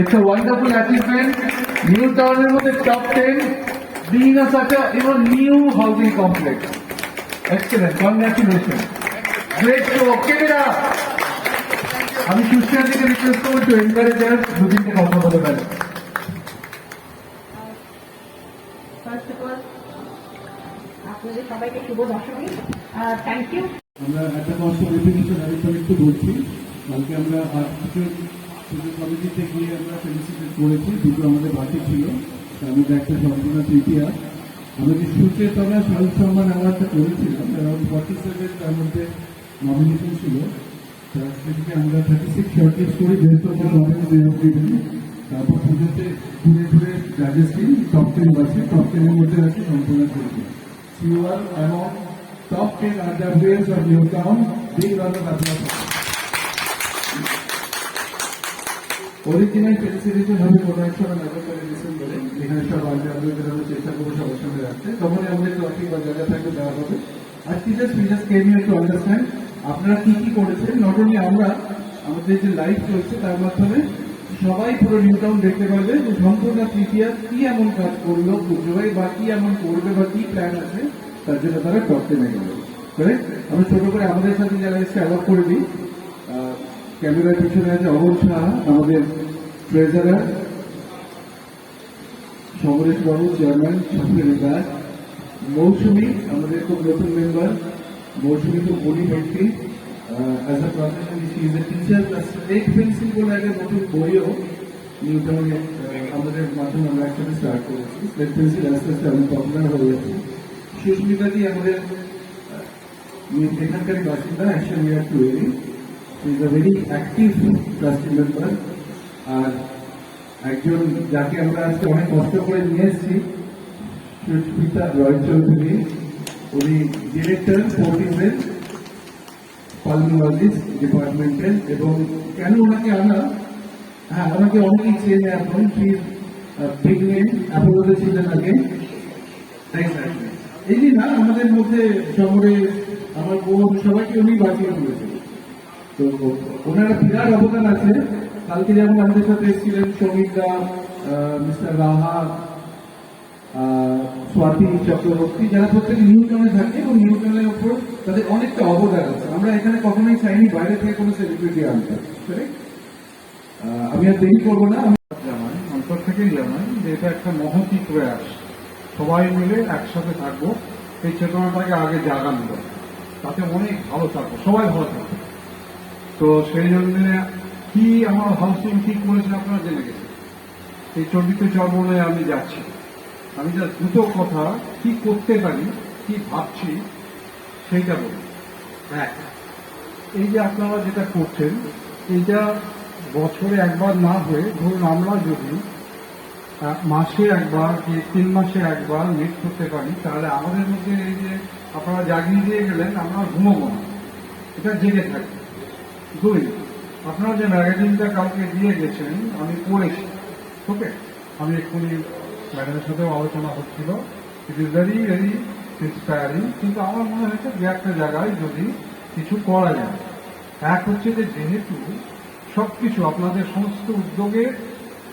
It's a wonderful achievement. New Town in the top 10, being a such a new housing complex. Excellent. Congratulations. Great show. Give it up. আমি সুশান্তিকে request করব to encourage আস দুদিনকে কথা বলে বেড়ে। First of all আপনাদের সবাইকে শুভ Dashami. Thank you. আমরা একটা কষ্ট রেভিনিউতে একটু বলছি, কালকে আমরা কিছু কমিটিতে গিয়ে আমরা ফেলিসিটেট করেছি, দুটো আমাদের বাকি ছিল, তার মধ্যে একটা সম্পূর্ণ তৃতীয়া। আমরা যে সুচেতনা সাহিত্য সম্মান অ্যাওয়ার্ডটা করেছিলাম, অ্যারাউন্ড 47, তার মধ্যে নমিনেশন ছিল, সেদিকে আমরা 36 শর্টলিস্ট করি, বেস্ট অফ দ্য নমিনেশন। তারপর পুজোতে ঘুরে ঘুরে জাজেস টিম টপ 10 আছে, টপ 10 এর মধ্যে আছে সম্পূর্ণ তৃতীয়া। You are among top 10 RWAs of New Town. Big round of applause. Original felicitation হবে কোনো এক সময় নভেম্বরে ডিসেম্বরে, এখানে সব আর্মিদের আমরা চেষ্টা করবো সবার সঙ্গে রাখতে, তখনই আমাদের ট্রফি বা জায়গা থাকবে দেওয়া হবে। আর teachers we just came here to understand আপনারা কি কি করেছেন। নট অনলি আমরা, আমাদের যে লাইভ চলছে তার মাধ্যমে সবাই পুরো নিউ টাউন দেখতে পারবে যে সম্পূর্ণ তৃতীয়া কি এমন কাজ করলো পুজোয়, বা কি এমন করবে, বা কি প্ল্যান আছে, তার জন্য তারা টপ 10 গেল। আমি ছোট করে আমাদের সাথে যারা এসে অ্যাওয়ার্ড করে দিই। ক্যামেরার পিছনে আছে অমর সাহা, আমাদের ট্রেজারার, সমরেশ বাবু চেয়ারম্যান, সফটওয়্যার, মৌসুমী আমাদের খুব নতুন মেম্বার। মৌসুমী তো বলি ব্যক্তি, as a profession she is a teacher plus slate pencil বলে একটা নতুন বইও নিউ টাউনে আমাদের মাধ্যমে আমরা একসাথে স্টার্ট করেছি। স্লেট পেন্সিল আস্তে আস্তে অনেক পপুলার হয়ে যাচ্ছে। সুস্মিতাজি আমাদের এখানকারই বাসিন্দা, অ্যাকশন উই আর টু এরি, she is a very active trustee member. আর একজন যাকে আমরা আজকে অনেক কষ্ট করে নিয়ে এসেছি, সুস্মিতা রয় চৌধুরী, উনি ডিরেক্টর ফোর্টিসের পালমোলজিস্ট ডিপার্টমেন্টের। এবং কেন ওনাকে আনা, হ্যাঁ ওনাকে অনেকেই চেনে এখন, বিগ নেম, অ্যাপোলোতে ছিলেন আগে। এই যে না আমাদের মধ্যে শহরে আমার বোন সবাইকে উনি বাঁচিয়ে তুলেছেন, তো ওনার বিরাট অবদান আছে। কালকে যেমন আমাদের সাথে এসেছিলেন শ্রমিকরা, মিস্টার রাহা, স্বাতি চক্রবর্তী, যারা প্রত্যেকে নিউ টাউনে থাকে এবং নিউ টাউনের উপর তাদের অনেকটা অবদান আছে। আমরা এখানে কখনোই চাইনি বাইরে থেকে কোনো সেলিব্রিটি আনতে। আমি আর দেরি করবো না, আমি জানাই, অন্তর থেকেই জানাই যে এটা একটা মহতি প্রয়াস, সবাই মিলে একসাথে থাকবো, এই চেতনাটাকে আগে জাগানো যায়, তাতে অনেক ভালো থাকবো, সবাই ভালো থাকবে। তো সেই জন্য কি আমার হাউসিং ঠিক করেছে আপনারা জেনে গেছেন। এই 24 চর্বণে আমি যাচ্ছি, আমি যা দুটো কথা কি করতে পারি, কি ভাবছি সেইটা বলি। এক, এই যে আপনারা যেটা করছেন, এইটা বছরে একবার না হয়ে ধরুন আমরা যদি মাসে একবার কি 3 মাসে একবার মিট করতে পারি, তাহলে আমাদের মধ্যে এই যে আপনারা জাগিয়ে দিয়ে গেলেন, আমরা ঘুমোবো না, এটা জেগে থাকবে। 2, আপনারা যে ম্যাগাজিনটা কাউকে দিয়ে গেছেন আমি পড়েছি, ওকে, আমি এক্ষুনি ম্যাডামের সাথেও আলোচনা হচ্ছিল, it is very very inspiring. কিন্তু আমার মনে হয়েছে যে একটা জায়গায় যদি কিছু করা যায়। এক হচ্ছে যে যেহেতু সবকিছু আপনাদের সমস্ত উদ্যোগের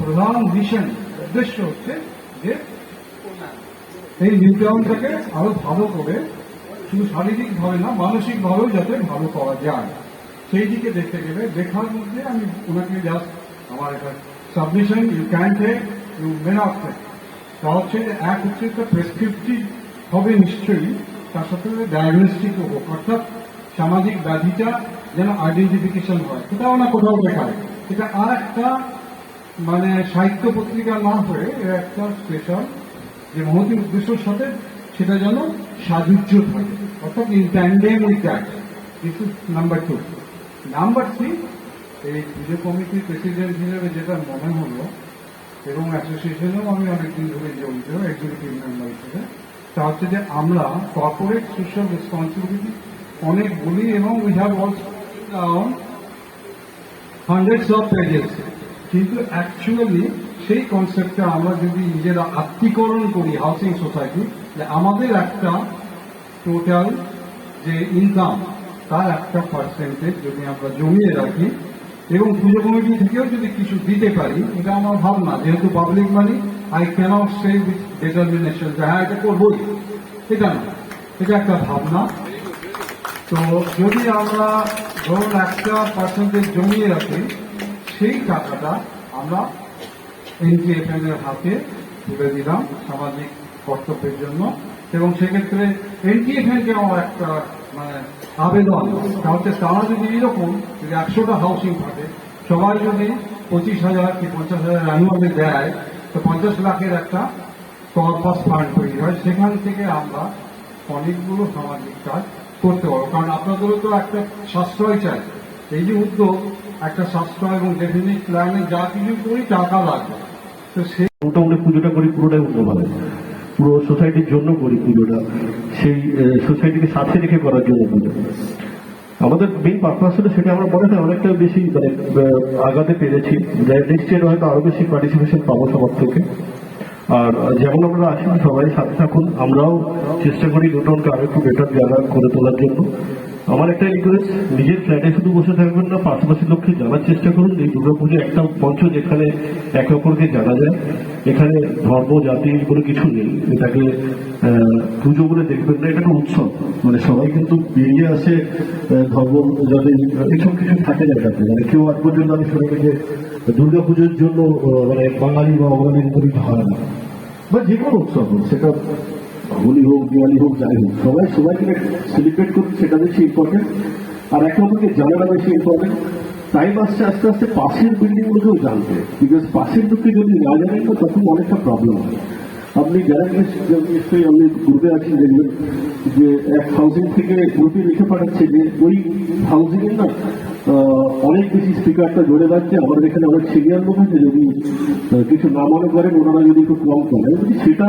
প্রধান মিশন উদ্দেশ্য হচ্ছে যে এই নিউ টাউনটাকে আরো ভালো করে শুধু শারীরিকভাবে না মানসিকভাবেও যাতে ভালো করা যায়, সেই দিকে দেখতে গেলে দেখার মধ্যে আমি ওনাকে জাস্ট আমার একটা submission, you can take, you may not take. তা হচ্ছে যে এক হচ্ছে একটা প্রেসক্রিপটিভ হবে নিশ্চয়ই, তার সাথে ডায়াগনস্টিকও হোক, অর্থাৎ সামাজিক ব্যাধিটা যেন আইডেন্টিফিকেশন হয়, কোথাও না কোথাও দেখায়। এটা আর একটা মানে সাহিত্য পত্রিকা না হয়ে একটা স্পেশাল যে মহতি উদ্দেশ্যের সাথে সেটা যেন সাযুজ্য থাকে, অর্থাৎ in tandem with that. This is number 2। Number 3, এই পুজো কমিটির প্রেসিডেন্ট হিসেবে যেটা মনে হলো, এবং অ্যাসোসিয়েশনেও আমি অনেকদিন ধরে জড়িত এক্সিকিউটিভ মেম্বার হিসেবে, তা হচ্ছে যে আমরা কর্পোরেট সোশ্যাল রেসপন্সিবিলিটি অনেক বলি, এবং we have also down hundreds of pages, কিন্তু অ্যাকচুয়ালি সেই কনসেপ্টে আমরা যদি নিজেরা আত্মীকরণ করি হাউসিং সোসাইটি, আমাদের একটা টোটাল যে ইনকাম তার একটা পার্সেন্টেজ যদি আমরা জমিয়ে রাখি এবং পুজো কমিটি থেকেও যদি কিছু দিতে পারি, এটা আমার ভাবনা। যেহেতু public money, I cannot say with determination যে হ্যাঁ এটা করবোই, এটা না, এটা একটা ভাবনা। তো যদি আমরা ধরুন একটা পার্সেন্টেজ জমিয়ে রাখি, সেই টাকাটা আমরা NTFN এর হাতে তুলে দিলাম সামাজিক কর্তব্যের জন্য। এবং সেক্ষেত্রে NTFN কে আমার একটা মানে আবেদন, তাহলে তারা যদি এরকম যদি 100টা হাউসিং থাকে, সবাই যদি 25,000 কি 50,000 অ্যানুয়ালি দেয়, তো 50 লাখের একটা কর্পাস ফান্ড তৈরি হয়। সেখান থেকে আমরা অনেকগুলো সামাজিক কাজ করতে পারবো, কারণ আপনাদেরও তো একটা সাশ্রয় চাই। এই যে উদ্যোগ, একটা সাশ্রয় এবং ডেফিনিট প্ল্যানে যা কিছু করি টাকা লাগবে, তো সেই মোটামুটি পুজোটা করি পুরোটাই অন্যভাবে, পুরো সোসাইটির জন্য করি পুজোটা, সেই সোসাইটিকে সাথে রেখে করার জন্য পুজো। আমাদের মেইন পারপাস হলো সেটা আমরা মনে হয় অনেকটা বেশি মানে আগাতে পেরেছি। নেক্সট ইয়ার হয়তো আরো বেশি পার্টিসিপেশন পাবো সবার থেকে। আর যেমন আমরা আছি সবাই সাথে থাকুন, আমরাও চেষ্টা করি নিউটাউনকে আরো একটু বেটার জায়গা করে তোলার জন্য। আমার একটা রিকোয়েস্ট, নিজের ফ্ল্যাটে শুধু বসে থাকবেন না, পাশাপাশি লোককে জানার চেষ্টা করুন। এই দুর্গাপুজো একটা মঞ্চ যেখানে একে অপরকে জানা যায়। এখানে ধর্ম জাতি বলে কিছু নেই, এটাকে পুজো বলে দেখবেন না, এটা একটা উৎসব। মানে সবাই কিন্তু বেরিয়ে আসে ধর্ম জাতি এসব কিছু থাকে না এটাতে। মানে কেউ আজ পর্যন্ত আমি শুনিনি যে দুর্গাপুজোর জন্য মানে বাঙালি বা অবাঙালির উপর হয় না, বা যে কোনো উৎসব হোক, সেটা হোলি হোক, দিওয়ালি হোক, যাই হোক, সবাই সবাইকে সেলিব্রেট করছে, সেটা বেশি ইম্পর্টেন্ট। আর একে অপরকে জানাটা বেশি ইম্পর্টেন্ট। টাইম আসছে আস্তে আস্তে পাশের বিল্ডিং গুলোকেও জানবে, বিকজ পাশের লোককে যদি না জানেন তো তখন অনেকটা প্রবলেম হয়। আপনি যারা নিশ্চয়ই আপনি গ্রুপে আছেন, দেখবেন যে এক হাউজিং থেকে গ্রুপে লিখে পাঠাচ্ছে যে ওই হাউজিং এর না অনেক বেশি স্পিকারটা জোরে বাজছে, আমাদের এখানে অনেক সিনিয়র লোক আছে, যদি কিছু না মনে করেন ওনারা যদি একটু কম করে, সেটা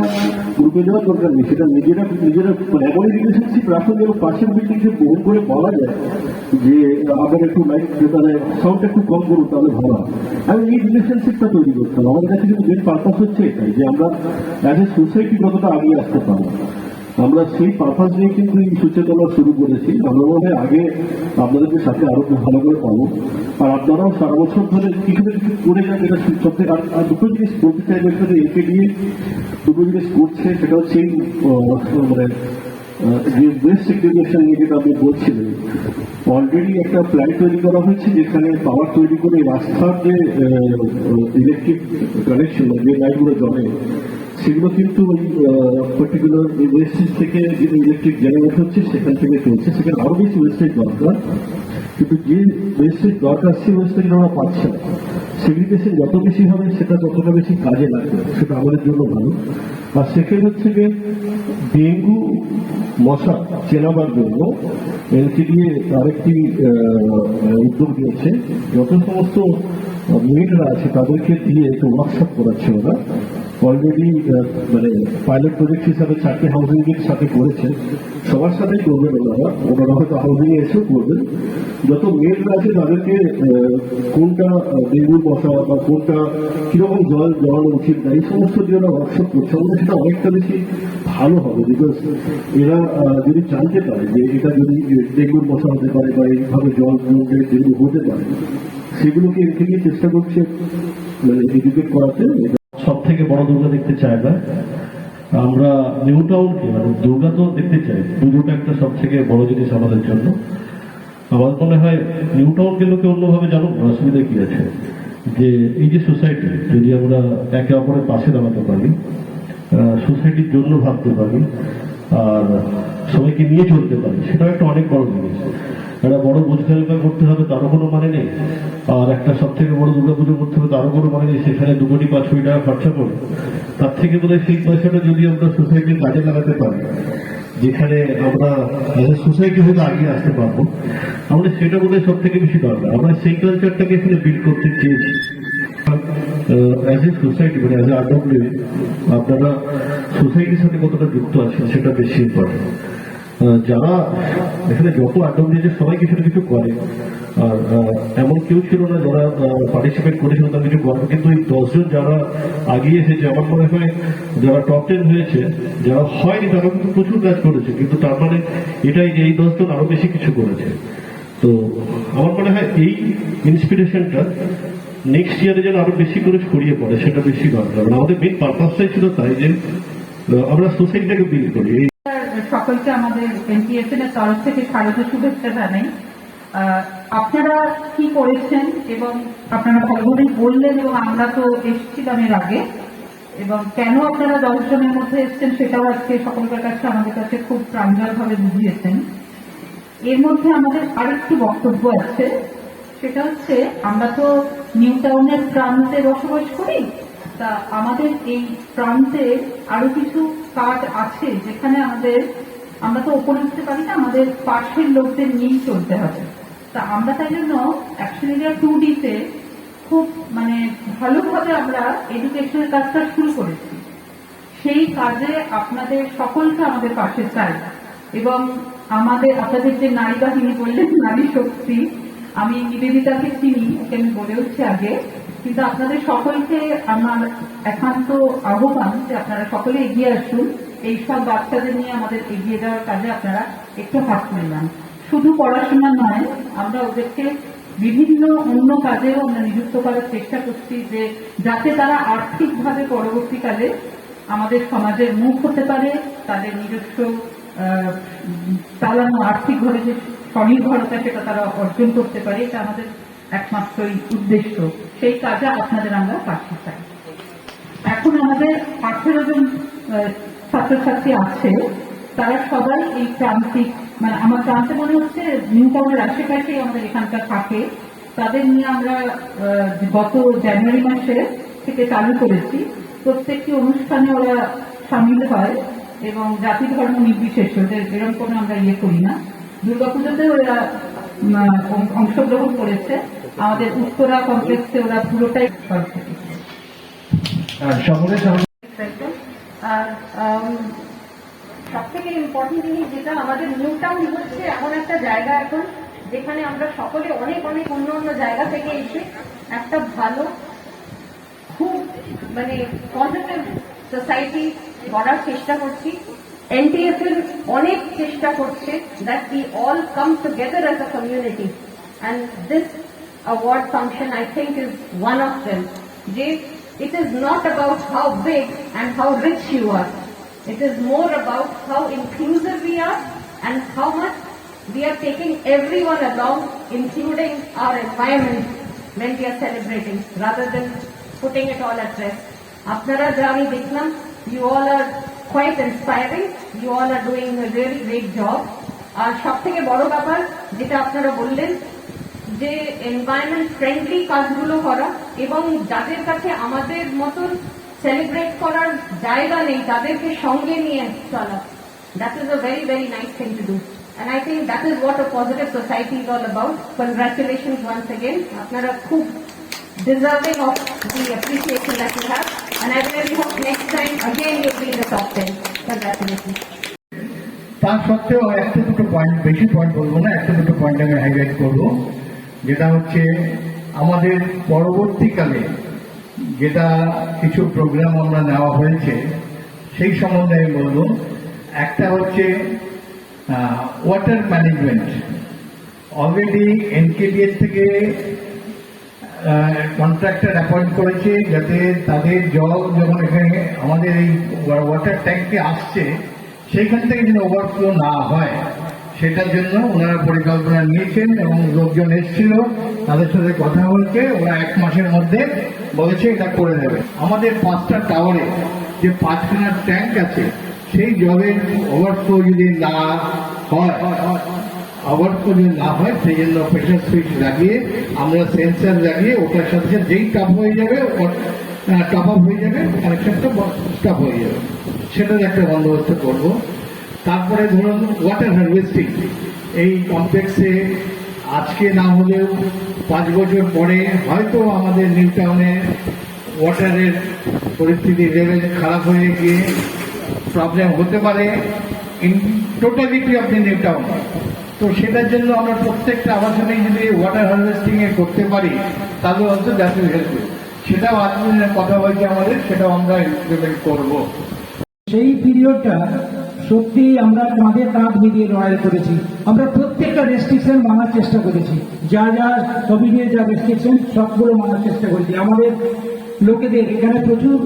গ্রুপে দেওয়ার দরকার নেই। সেটা নিজেরা এমনই রিলেশনশিপ রাখুন যেন পাশের বিল্ডিংকে ফোন করে বলা যায় যে আপনার একটু লাইট মানে সাউন্ড একটু কম করুন, তাহলে ভালো হয়। আমি এই রিলেশনশিপটা তৈরি করতে হবে। আমাদের কাছে কিন্তু মেন পারপাস হচ্ছে এটাই, যে আমরা অ্যাজ এ সোসাইটি কতটা আগিয়ে আসতে পারবো। আমরা সেই পারপাস নিয়ে কিন্তু এই সচেতনা শুরু করেছি। আমরা মনে হয় আগে আপনাদের সাথে আরো ভালো করে পাবো, আর আপনারাও সারা বছর ধরে কিছু না কিছু করে যান। এটা সত্যি। আর দুটো জিনিস বলতে চাইবে, একে দিয়ে দুটো জিনিস করছে, সেটা হচ্ছে মানে যে ওয়েস্ট সেগ্রিগেশন নিয়ে যেটা আপনি বলছিলেন, অলরেডি একটা প্ল্যান তৈরি করা হয়েছে যেখানে পাওয়ার তৈরি করে রাস্তার যে ইলেকট্রিক কানেকশন, যে লাইনগুলো জমে, সেগুলো কিন্তু ওই পার্টিকুলার ওয়েস্টেজ থেকে যে ইলেকট্রিক জেনারেট হচ্ছে সেখান থেকে চলছে। সেখানে আরো বেশি ওয়েস্টেজ দরকার, কিন্তু যে ওয়েস্টেজ দরকার সেই ওয়েস্টেজ আমরা পাচ্ছি না। সেগ্রিগেশন যত বেশি হবে সেটা ততটা বেশি কাজে লাগবে, সেটা আমাদের জন্য ভালো। আর সেকেন্ড হচ্ছে যে ডেঙ্গু মশা চেনাবার জন্য এনসিডিএ আরেকটি উদ্যোগ নিয়েছে। যত সমস্ত মেয়েরা আছে তাদেরকে দিয়ে একটু ওয়ার্কশপ করাচ্ছে ওরা। অলরেডি মানে পাইলট প্রজেক্ট হিসাবে 4টে হাউজিং এর সাথে করেছে। সবার সাথেই করবেন ওনারা হয়তো হাউজিং এ এসেও করবেন। যত মেয়েরা আছে তাদেরকে কোনটা ডেঙ্গুর মশা বা কোনটা কিরকম জল জড়ানো উচিত না, এই সমস্ত যে ওরা ওয়ার্কশপ করছে, আমাদের সেটা অনেকটা বেশি ভালো হবে। বিকজ এরা যদি জানতে পারে যে এটা যদি ডেঙ্গুর মশা হতে পারে বা এইভাবে জল ডেঙ্গু হতে পারে, সেগুলোকে এর থেকে চেষ্টা করছে মানে এডুকেট করাতে। সব থেকে বড় দুর্গা দেখতে চায় না আমরা, নিউটাউনকে মানে দুর্গা তো দেখতে চাই, পুজোটা একটা সব থেকে বড় জিনিস আমাদের জন্য। আমার মনে হয় নিউটাউনকে লোকে অন্যভাবে জানুক, অসুবিধা কি আছে। যে এই যে সোসাইটি, যদি আমরা একে অপরের পাশে দাঁড়াতে পারি, সোসাইটির জন্য ভাবতে পারি, আর সবাইকে নিয়ে চলতে পারি, সেটাও একটা অনেক বড় জিনিস। একটা বড় বুঝ খেলকা করতে হবে তারও কোনো মানে নেই, আর একটা সব থেকে বড় দুর্গাপুজো করতে হবে তারও কোনো মানে নেই। সেখানে 2 কোটি 5 কোটি টাকা খরচা করে, তার থেকে বোধহয় সেই পয়সাটা যদি আমরা সোসাইটির কাজে লাগাতে পারি, যেখানে আমরা সোসাইটি হয়তো আগিয়ে আসতে পারবো, আমাদের সেটা বোধহয় সব থেকে বেশি দরকার। আমরা সেই কালচারটাকে এখানে বিল্ড করতে চেয়েছি অ্যাজ এ সোসাইটি, মানে অ্যাজ এ আডব্লিউ। আপনারা সোসাইটির সাথে কতটা যুক্ত আছেন সেটা বেশি ইম্পর্টেন্ট। যারা এখানে যত আডব্লিউ সবাই কিছু না কিছু করে, আর এমন কেউ ছিল না যারা পার্টিসিপেট করেছিল তার কিছু গল্প, কিন্তু এই 10 জন যারা আগিয়ে এসেছে আমার মনে হয় যারা টপ 10 হয়েছে, যারা হয়নি তারা কিন্তু প্রচুর কাজ করেছে, কিন্তু তার মানে এটাই যে এই 10 জন আরো বেশি কিছু করেছে। তো আমার মনে হয় এই ইন্সপিরেশনটা নেক্সট ইয়ারে যেন আরো বেশি করে ছড়িয়ে পড়ে, সেটা বেশি দরকার। আমাদের মেন পারপাসটাই ছিল তাই যে আমরা সোসাইটিটাকে বিল্ড করি। সকলকে আমাদের এনটিএসএন এর তরফ থেকে স্বাগত শুভেচ্ছা জানাই। আপনারা কি করেছেন এবং আপনারা ভালোভাবেই বললেন, এবং আমরা তো এসেছিলাম এর আগে, এবং কেন আপনারা 10 জনের মধ্যে এসেছেন সেটাও আজকে সকলের কাছে আমাদের কাছে খুব প্রাঞ্জলভাবে বুঝিয়েছেন। এর মধ্যে আমাদের আরেকটি বক্তব্য আছে, সেটা হচ্ছে আমরা তো নিউ টাউনের প্রান্তে বসবাস করি, তা আমাদের এই প্রান্তে আরো কিছু কাজ আছে যেখানে আমরা তো ওপরে উঠতে পারি না, আমাদের পাশের লোকদের নিয়েই চলতে হবে। তা আমরা তাই জন্য অ্যাকশন এরিয়া 2D-তে খুব ভালোভাবে আমরা এডুকেশনের কাজটা শুরু করেছি। সেই কাজে আপনাদের সকলকে আমাদের পাশে চাই, এবং আপনাদের যে নারী বাহিনী বললেন, নারী শক্তি, আমি নিবেদিতাকে চিনি, ওকে আমি বলে উঠছি আগে, কিন্তু আপনাদের সকলকে আমার একান্ত আহ্বান যে আপনারা সকলে এগিয়ে আসুন, এইসব বাচ্চাদের নিয়ে আমাদের এগিয়ে যাওয়ার কাজে আপনারা একটু হাত মিলান। শুধু পড়াশোনা নয়, আমরা ওদেরকে বিভিন্ন অন্য কাজেও আমরা নিযুক্ত করার চেষ্টা করছি, যে যাতে তারা আর্থিকভাবে পরবর্তীকালে আমাদের সমাজের মুখ হতে পারে, তাদের নিজস্ব চালানো আর্থিকভাবে যে স্বনির্ভরতা সেটা তারা অর্জন করতে পারে। এটা আমাদের একমাত্রই উদ্দেশ্য। সেই কাজে আপনাদের আমরা পাশে চাই। এখন আমাদের 18 জন ছাত্রছাত্রী আছে, তারা সবাই এই প্রান্তিক, আমার প্রান্তে মনে হচ্ছে নিউ টাউনের আশেপাশেই আমাদের এখানকার থাকে। তাদের নিয়ে আমরা গত জানুয়ারি মাসে থেকে চালু করেছি। প্রত্যেকটি অনুষ্ঠানে ওরা সামিল হয় এবং জাতি ধর্ম নির্বিশেষে, ওদের এরকম কোনো আমরা করি না। দুর্গাপুজোতে ওরা অংশগ্রহণ করেছে। আমাদের উত্তরা কমপ্লেক্সে ওরা পুরোটাই সকলের সব থেকে ইম্পর্টেন্ট জিনিস যেটা আমাদের নিউ টাউন হচ্ছে এমন একটা জায়গা এখন যেখানে আমরা সকলে অনেক অনেক অন্য অন্য জায়গা থেকে এসে একটা ভালো, খুব পজিটিভ সোসাইটি গড়ার চেষ্টা করছি। এনটিএসএল অনেক চেষ্টা করছে that we all come together as a community, and this award function I think is one of them. It is not about how big and how rich you are. It is more about how inclusive we are and how much we are taking everyone along, including our environment, when we are celebrating, rather than putting it all at rest. Apnara ja ami dekhlam, you all are quite inspiring. You all are doing a really great job. Ar sobtheke boro ব্যাপার যেটা আপনারা বললেন, যে environment friendly কাজগুলো করা, এবং যাদের কাছে আমাদের মতন সেলিব্রেট করার জায়গা নেই তাদেরকে সঙ্গে নিয়ে চলা, that is a very very nice thing to do, and I think that is what a positive society is all about. Congratulations once again, আপনারা খুব deserving of the appreciation that you have, and I really hope next time again you will be in the top 10। Congratulations. তা সত্ত্বেও একটা দুটো point, বেশি point বলবো না, একটা দুটো পয়েন্ট আমি হাইলাইট করবো, যেটা হচ্ছে আমাদের পরবর্তীকালে যেটা কিছু প্রোগ্রাম আমরা নেওয়া হয়েছে সেই সম্বন্ধে আমি বলবো। একটা হচ্ছে ওয়াটার ম্যানেজমেন্ট। অলরেডি এনকেডিএস থেকে কন্ট্রাক্টর অ্যাপয়েন্ট করেছে, যাতে তাদের জল যখন এখানে আমাদের এই ওয়াটার ট্যাঙ্কে আসছে সেইখান থেকে যেন ওভারফ্লো না হয়, সেটার জন্য ওনারা পরিকল্পনা নিয়েছেন এবং লোকজন এসেছিল, তাদের সাথে কথা হয়েছে, ওরা 1 মাসের মধ্যে বলেছে এটা করে দেবে। আমাদের 5টা টাওয়ারে যে 5খানা ট্যাঙ্ক আছে, সেই জলের ওভারফ্লো যদি না হয়, সেই জন্য প্রেশার সুইচ লাগিয়ে আমরা সেন্সার লাগিয়ে ওটার সাথে সাথে যেই টপ হয়ে যাবে, টপ আপ হয়ে যাবে, কানেকশনটা স্টপ হয়ে যাবে, সেটার একটা বন্দোবস্ত করব। তারপরে ধরুন ওয়াটার হারভেস্টিং, এই কমপ্লেক্সে আজকে না হলেও 5 বছর পরে হয়তো আমাদের নিউ টাউনে ওয়াটারের পরিস্থিতি লেভেল খারাপ হয়ে গিয়ে প্রবলেম হতে পারে in totality of the new town. তো সেটার জন্য আমরা প্রত্যেকটা আবাসনেই যদি ওয়াটার হারভেস্টিং এ করতে পারি তাহলে হয়তো দ্যাট উইল হেল্প ইউ। সেটাও আজকে কথা হয়েছে আমাদের, সেটাও আমরা ইমপ্লিমেন্ট করবো। সেই পিরিয়ডটা সত্যি আমরা কাঁধে কাঁধ মিলিয়ে লড়াই করেছি। আমরা প্রত্যেকটা রেস্ট্রিকশন মানার চেষ্টা করেছি, যা যা কোভিডের যা রেস্ট্রিকশন সবগুলো মানার চেষ্টা করেছি। আমাদের লোকেদের এখানে প্রচুর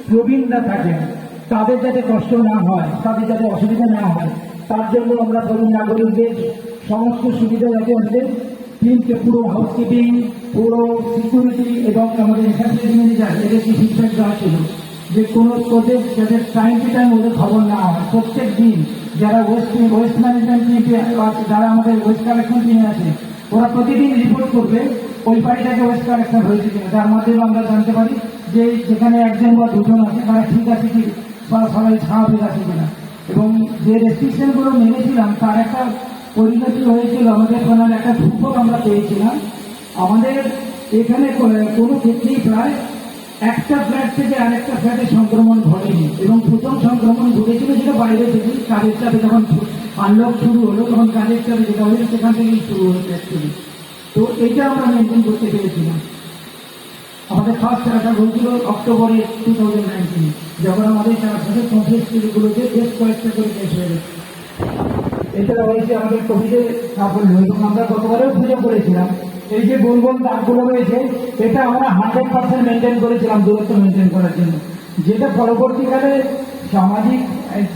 প্রবীণরা থাকেন, তাদের যাতে কষ্ট না হয়, তাদের যাতে অসুবিধা না হয়, তার জন্য আমরা প্রবীণ নাগরিকদের সমস্ত সুবিধা যাতে আমাদের টিমকে পুরো হাউসকিপিং, পুরো সিকিউরিটি এবং আমাদের ইনফ্রাস্ট্রাকচার ম্যানেজার এদেরকে ফিডব্যাক দেওয়া ছিল যে কোনো ওদের যাতে টাইম টু টাইম ওদের খবর না হয়। প্রত্যেক দিন যারা ওয়েস্ট ম্যানেজমেন্ট টিমে আছে, যারা আমাদের ওয়েস্ট কালেকশন টিমে আছে, ওরা প্রতিদিন রিপোর্ট করবে ওই বাড়িটাকে ওয়েস্ট কালেকশন হয়েছে কিনা, যার মাধ্যমে আমরা জানতে পারি যে যেখানে একজন বা দুজন আছে তারা ঠিক আছে কি, বা সবাই স্বাভাবিক আছে কিনা। এবং যে রেস্ট্রিকশনগুলো মেনেছিলাম তার একটা পরিণতি হয়েছিল, আমাদের কোনো একটা সুফল আমরা পেয়েছিলাম। আমাদের এখানে কোনো ক্ষেত্রেই প্রায় একটা ফ্ল্যাট থেকে আরেকটা ফ্ল্যাটে সংক্রমণ ঘটেনি, এবং প্রথম সংক্রমণ ঘটেছিল যেটা বাইরে থেকে কাজের চাপে যখন আনলক শুরু হলো তখন কাজের চাপে যেটা হয়েছে সেখান থেকেই শুরু হয়েছে অ্যাকচুয়ালি। তো এইটা আমরা মেনটেন করতে পেরেছিলাম। আমাদের ফার্স্ট টাকাটা হয়েছিল অক্টোবরে 2019, যখন আমাদের তার সাথে কমপ্লেক্সগুলোতে বেশ কয়েকটা করে কেস হয়ে গেছে। এটা হয়েছে আমাদের কোভিডের সাফল্য, এবং আমরা গতবারেও পুজো করেছিলাম। এই যে গোল গোল দাগগুলো রয়েছে এটা আমরা 100% মেনটেন করেছিলাম দূরত্ব মেনটেন করার জন্য, যেটা পরবর্তীকালে সামাজিক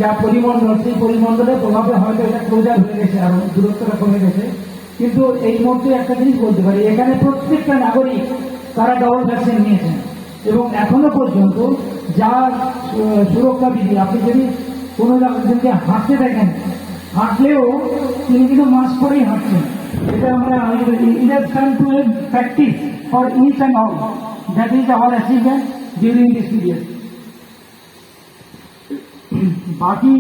যা পরিমণ্ডল সেই পরিমণ্ডলের প্রভাবে হয়তো এটা ক্লোজার হয়ে গেছে, আর দূরত্বটা কমে গেছে। কিন্তু এই মুহূর্তে একটা জিনিস বলতে পারি, এখানে প্রত্যেকটা নাগরিক তারা ডবল ভ্যাকসিন নিয়েছেন, এবং এখনো পর্যন্ত যা সুরক্ষা বিধি, আপনি যদি কোনো একজনকে হাঁটতে দেখেন, হাঁটলেও তিনি কিন্তু মাস্ক পরেই হাঁটছেন। এটা আমরা it has come to a practice for each and all. That is our achievement during this period. বাকি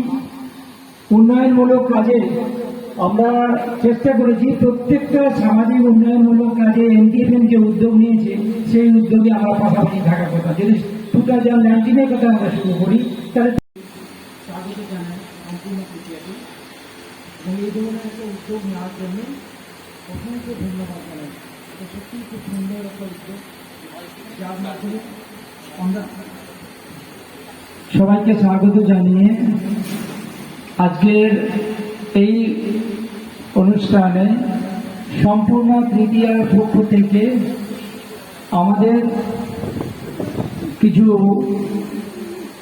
উন্নয়নমূলক কাজে আমরা চেষ্টা করেছি প্রত্যেকটা সামাজিক উন্নয়নমূলক কাজে এনডিএফএম যে উদ্যোগ নিয়েছে সেই উদ্যোগে আমরা পাশাপাশি থাকার কথা। যদি 2019-এর কথা আমরা শুরু করি তাহলে স্বাগত জানাই সম্পূর্ণ প্রক্রিয়াটি, এবং এই ধরনের একটা উদ্যোগ নেওয়ার জন্য অসংখ্য ধন্যবাদ জানাই। এটা সত্যিই খুব সুন্দর একটা উদ্যোগ, যার মাধ্যমে আমরা সবাইকে স্বাগত জানিয়ে আজকের এই অনুষ্ঠানে সম্পূর্ণ তৃতীয়ার পক্ষ থেকে আমাদের কিছু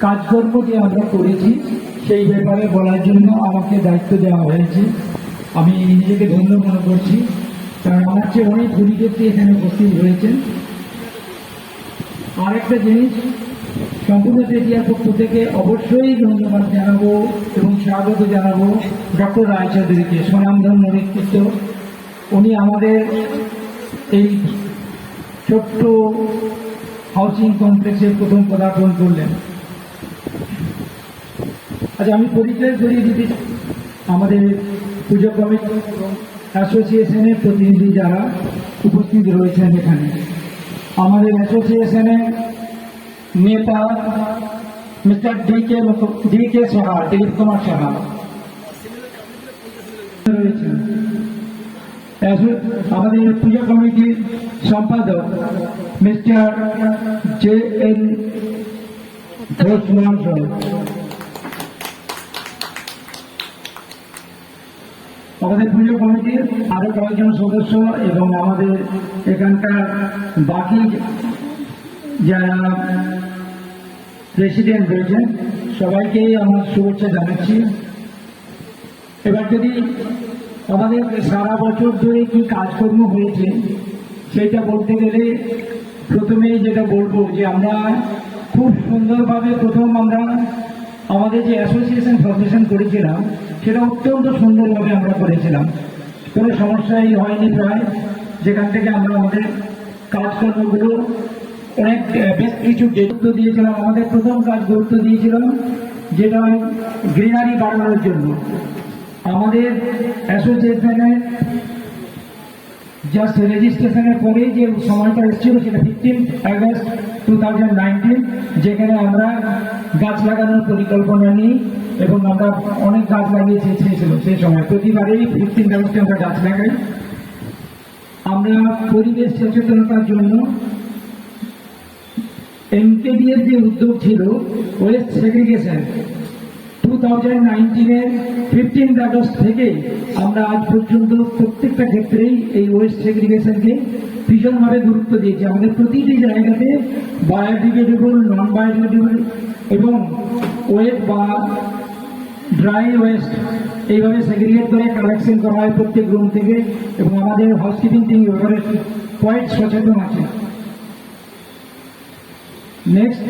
কাজকর্ম যে আমরা করেছি সেই ব্যাপারে বলার জন্য আমাকে দায়িত্ব দেওয়া হয়েছে। আমি নিজেকে ধন্য মনে করছি, কারণ আমার চেয়ে অনেক গুণীক্ষেত্রে এখানে উপস্থিত হয়েছেন। আরেকটা জিনিস, সম্পূর্ণ তৃতীয়ার পক্ষ থেকে অবশ্যই ধন্যবাদ জানাবো এবং স্বাগত জানাবো ডক্টর রায়চৌধুরীকে, স্বনামধন্য নেতৃত্ব। উনি আমাদের এই ছোট্ট হাউসিং কমপ্লেক্সের প্রথম পদার্পণ করলেন। আচ্ছা, আমি পরিচয় করিয়ে দিতে আমাদের পুজো কমিটি এবং অ্যাসোসিয়েশনের প্রতিনিধি যারা উপস্থিত রয়েছেন এখানে। আমাদের অ্যাসোসিয়েশনের নেতা মিস্টার ডি.কে. সাহা, দিলীপ কুমার সাহা রয়েছেন। আমাদের পুজো কমিটির সম্পাদক মিস্টার জে.এন. ঘোষ মহাশয়, আমাদের পুজো কমিটির আরো কয়েকজন সদস্য এবং আমাদের এখানকার বাকি যারা প্রেসিডেন্ট রয়েছেন সবাইকেই আমার শুভেচ্ছা জানাচ্ছি। এবার যদি আমাদের সারা বছর ধরে কি কাজকর্ম হয়েছে সেটা বলতে গেলে প্রথমেই যেটা বলবো যে আমরা খুব সুন্দরভাবে প্রথম আমরা আমাদের যে অ্যাসোসিয়েশন ফর্মেশন করেছিলাম সেটা অত্যন্ত সুন্দরভাবে আমরা করেছিলাম, কোনো সমস্যাই হয়নি প্রায়। যেখান থেকে আমরা আমাদের কাজকর্মগুলো অনেক বেশ কিছু গুরুত্ব দিয়েছিলাম। আমাদের প্রথম কাজ গুরুত্ব দিয়েছিলাম যেটা গ্রিনারি বাড়ানোর জন্য। আমাদের অ্যাসোসিয়েশনের জাস্ট রেজিস্ট্রেশনের পরে যে সময়টা এসেছিল সেটা 15 আগস্ট 2019, যেখানে আমরা গাছ লাগানোর পরিকল্পনা নিই এবং আমরা অনেক গাছ লাগিয়েছি সেই সময় প্রতিবারেই 15 আগস্টে আমরা গাছ লাগাই। আমরা পরিবেশ সচেতনতার জন্য এমকেডি এর যে উদ্যোগ ছিল ওয়েস্ট সেগ্রিগেশন 2019-এর 15 আগস্ট থেকে আমরা আজ পর্যন্ত প্রত্যেকটা ক্ষেত্রেই এই ওয়েস্ট সেগ্রিগেশনকে ভীষণভাবে গুরুত্ব দিয়েছি। আমাদের প্রতিটি জায়গাতে বায়োডিগ্রেডেবল, নন বায়োডিগ্রেডেবল এবং ওয়েট বা ড্রাই ওয়েস্ট এইভাবে সেগ্রিগেট করে কালেকশন করা হয় প্রত্যেক রুম থেকে, এবং আমাদের হাউসকিপিং টিম ব্যাপারে কোয়াইট সচেতন আছে। নেক্সট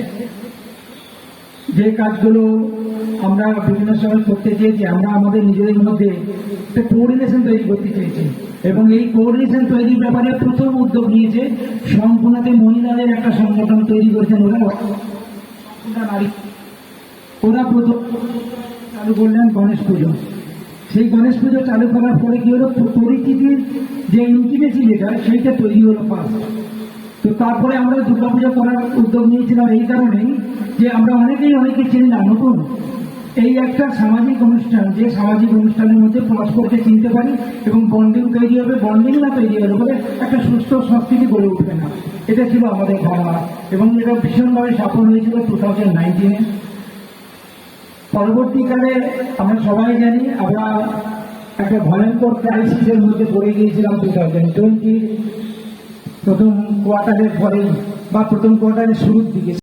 যে কাজগুলো আমরা বিভিন্ন সময় করতে চেয়েছি, আমরা আমাদের নিজেদের মধ্যে একটা কোঅর্ডিনেশন তৈরি করতে চেয়েছি, এবং এই কোঅর্ডিনেশন তৈরির ব্যাপারে প্রথম উদ্যোগ নিয়েছে সম্পূর্ণতে মহিলাদের একটা সংগঠন তৈরি করেছেন ওরা প্রথম চালু করলেন গণেশ পুজো। সেই গণেশ পুজো চালু করার পরে কি হলো, পরিচিতির যে ইন্টিমেসি যেটা সেইটা তৈরি হলো ফার্স্ট। তো তারপরে আমরা দুর্গাপূজা করার উদ্যোগ নিয়েছিলাম এই কারণেই যে আমরা অনেকে চিনি না, নতুন এই একটা সামাজিক অনুষ্ঠান, যে সামাজিক অনুষ্ঠানের মধ্যে পরস্পরকে চিনতে পারি এবং বন্ডিং তৈরি হবে। বন্ডিং না তৈরি হলে বলে একটা সুস্থ সংস্কৃতি গড়ে উঠবে না, এটা ছিল আমাদের ধারণা, এবং এটা ভীষণভাবে সফল হয়েছিল 2019-এ। পরবর্তীকালে আমরা সবাই জানি আমরা একটা ভয়ঙ্কর ক্রাইসিসের মধ্যে পড়ে গিয়েছিলাম 2020 প্রথম কোয়ার্টারের পরেই বা প্রথম কোয়ার্টারের শুরুর দিকে।